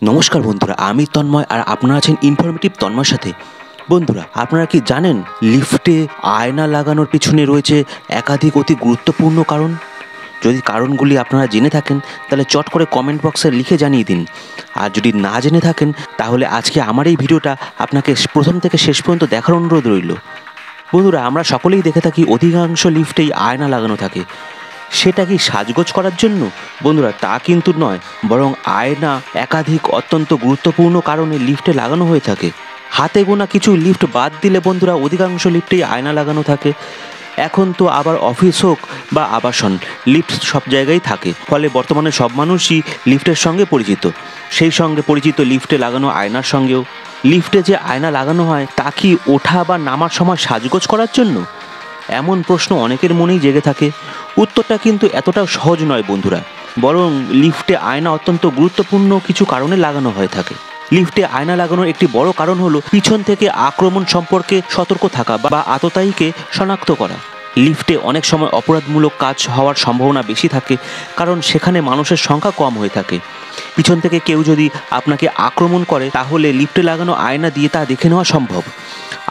নমস্কার বন্ধুরা, আমি তন্ময় আর আপনারা আছেন ইনফরমেটিভ তন্ময়ের সাথে। বন্ধুরা, আপনারা কি জানেন লিফটে আয়না লাগানোর পিছনে রয়েছে একাধিক অতি গুরুত্বপূর্ণ কারণ? যদি কারণগুলি আপনারা জেনে থাকেন তাহলে চট করে কমেন্ট বক্সে লিখে জানিয়ে দিন। আর যদি না জেনে থাকেন তাহলে আজকে আমার এই ভিডিওটা আপনাকে প্রথম থেকে শেষ পর্যন্ত দেখার অনুরোধ রইল। বন্ধুরা, আমরা সকলেই দেখে থাকি অধিকাংশ লিফটেই আয়না লাগানো থাকে। সেটা কি সাজগোজ করার জন্য? বন্ধুরা, তা কিন্তু নয়, বরং আয়না একাধিক অত্যন্ত গুরুত্বপূর্ণ কারণে লিফটে লাগানো হয়ে থাকে। হাতে গোনা কিছু লিফট বাদ দিলে বন্ধুরা অধিকাংশ লিফটেই আয়না লাগানো থাকে। এখন তো আবার অফিস হোক বা আবাসন, লিফট সব জায়গায় থাকে, ফলে বর্তমানে সব মানুষই লিফটের সঙ্গে পরিচিত। সেই সঙ্গে পরিচিত লিফটে লাগানো আয়নার সঙ্গেও। লিফটে যে আয়না লাগানো হয় তা কি ওঠা বা নামার সময় সাজগোজ করার জন্য? এমন প্রশ্ন অনেকের মনেই জেগে থাকে। উত্তরটা কিন্তু এতটাও সহজ নয় বন্ধুরা, বরং লিফটে আয়না অত্যন্ত গুরুত্বপূর্ণ কিছু কারণে লাগানো হয়ে থাকে। লিফটে আয়না লাগানোর একটি বড় কারণ হলো পিছন থেকে আক্রমণ সম্পর্কে সতর্ক থাকা বা আততায়ীকে শনাক্ত করা। লিফটে অনেক সময় অপরাধমূলক কাজ হওয়ার সম্ভাবনা বেশি থাকে, কারণ সেখানে মানুষের সংখ্যা কম হয়ে থাকে। পিছন থেকে কেউ যদি আপনাকে আক্রমণ করে তাহলে লিফটে লাগানো আয়না দিয়ে তা দেখে নেওয়া সম্ভব।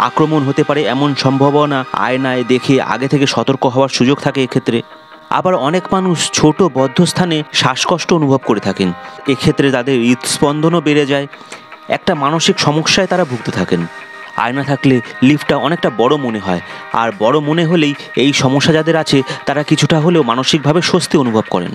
আক্রমণ হতে পারে এমন সম্ভাবনা আয়নায় দেখে আগে থেকে সতর্ক হওয়ার সুযোগ থাকে এক্ষেত্রে। আবার অনেক মানুষ ছোট বদ্ধ স্থানে শ্বাসকষ্ট অনুভব করে থাকেন। এক্ষেত্রে তাদের হৃদস্পন্দনও বেড়ে যায়, একটা মানসিক সমস্যায় তারা ভুগতে থাকেন। আয়না থাকলে লিফটটা অনেকটা বড় মনে হয়, আর বড় মনে হলেই এই সমস্যা যাদের আছে তারা কিছুটা হলেও মানসিকভাবে স্বস্তি অনুভব করেন।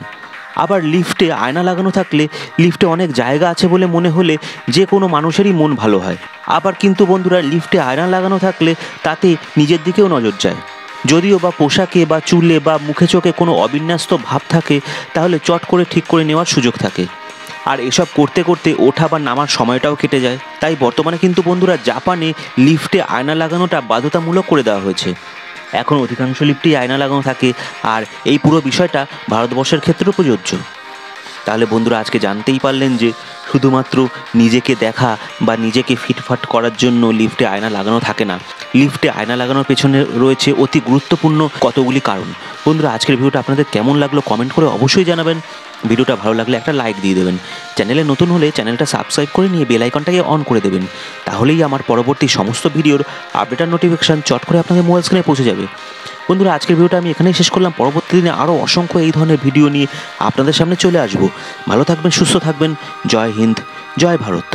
আবার লিফটে আয়না লাগানো থাকলে লিফটে অনেক জায়গা আছে বলে মনে হলে যে কোনো মানুষেরই মন ভালো হয়। আবার কিন্তু বন্ধুরা, লিফটে আয়না লাগানো থাকলে তাতে নিজের দিকেও নজর যায়। যদিও বা পোশাকে বা চুলে বা মুখে চোখে কোনো অবিন্যস্ত ভাব থাকে তাহলে চট করে ঠিক করে নেওয়ার সুযোগ থাকে। আর এসব করতে করতে ওঠা বা নামার সময়টাও কেটে যায়। তাই বর্তমানে কিন্তু বন্ধুরা জাপানে লিফটে আয়না লাগানোটা বাধ্যতামূলক করে দেওয়া হয়েছে। এখন অধিকাংশ লিফটেই আয়না লাগানো থাকে, আর এই পুরো বিষয়টা ভারতবর্ষের ক্ষেত্রেও প্রযোজ্য। তাহলে বন্ধুরা, আজকে জানতেই পারলেন যে শুধুমাত্র নিজেকে দেখা বা নিজেকে ফিটফাট করার জন্য লিফটে আয়না লাগানো থাকে না। লিফটে আয়না লাগানোর পেছনে রয়েছে অতি গুরুত্বপূর্ণ কতগুলি কারণ। বন্ধুরা, আজকের ভিডিওটা আপনাদের কেমন লাগলো কমেন্ট করে অবশ্যই জানাবেন। ভিডিওটা ভালো লাগলে একটা লাইক দিয়ে দেবেন। চ্যানেলে নতুন হলে চ্যানেলটা সাবস্ক্রাইব করে নিয়ে বেল আইকনটাকে অন করে দেবেন। তাহলেই আমার পরবর্তী সমস্ত ভিডিওর আপডেট আর নোটিফিকেশান চট করে আপনাদের মোবাইল স্ক্রিনে পৌঁছে যাবে। বন্ধুরা, আজকের ভিডিওটা আমি এখানেই শেষ করলাম। পরবর্তী দিনে আরও অসংখ্য এই ধরনের ভিডিও নিয়ে আপনাদের সামনে চলে আসব। ভালো থাকবেন, সুস্থ থাকবেন। জয় হিন্দ, জয় ভারত।